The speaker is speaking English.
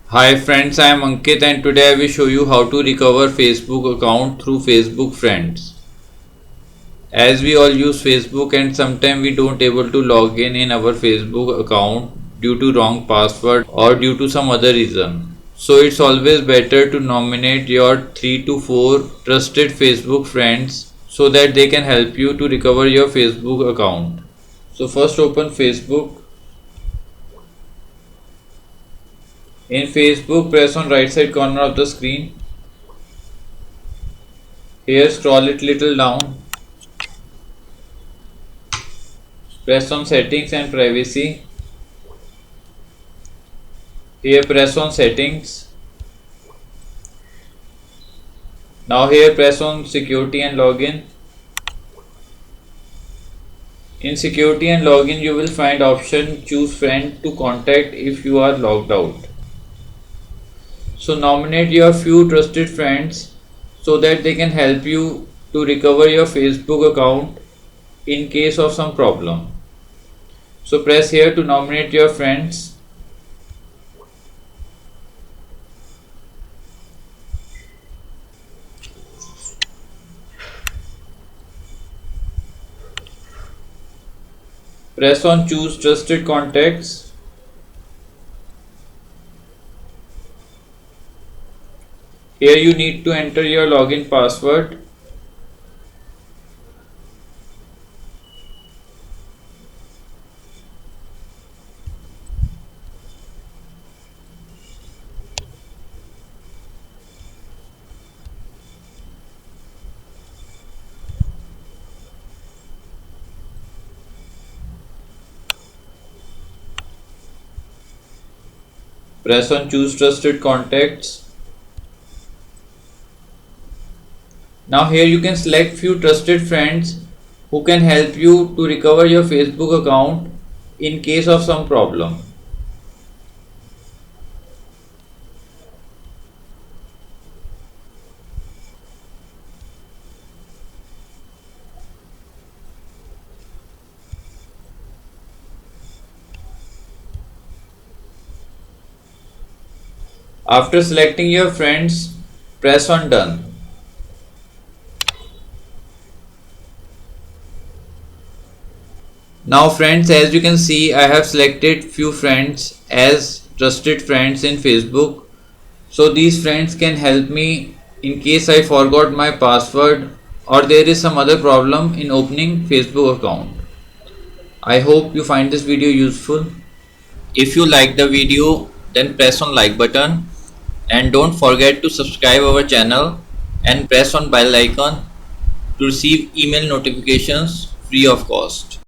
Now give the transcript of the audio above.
Hi friends, I am Ankit and today I will show you how to recover Facebook account through Facebook Friends. As we all use Facebook and sometimes we don't able to log in our Facebook account due to wrong password or due to some other reason. So it's always better to nominate your 3 to 4 trusted Facebook friends so that they can help you to recover your Facebook account. So first open Facebook. In Facebook, press on right side corner of the screen. Here scroll it little down. Press on settings and privacy. Here press on settings. Now here press on security and login. In security and login you will find option choose friend to contact if you are logged out. So nominate your few trusted friends so that they can help you to recover your Facebook account in case of some problem. So press here to nominate your friends. Press on choose trusted contacts. Here you need to enter your login password. Press on choose trusted contacts. Now here you can select few trusted friends who can help you to recover your Facebook account in case of some problem. After selecting your friends, press on done. Now friends, as you can see, I have selected few friends as trusted friends in Facebook. So these friends can help me in case I forgot my password or there is some other problem in opening Facebook account. I hope you find this video useful. If you like the video, then press on like button and don't forget to subscribe our channel and press on bell icon to receive email notifications free of cost.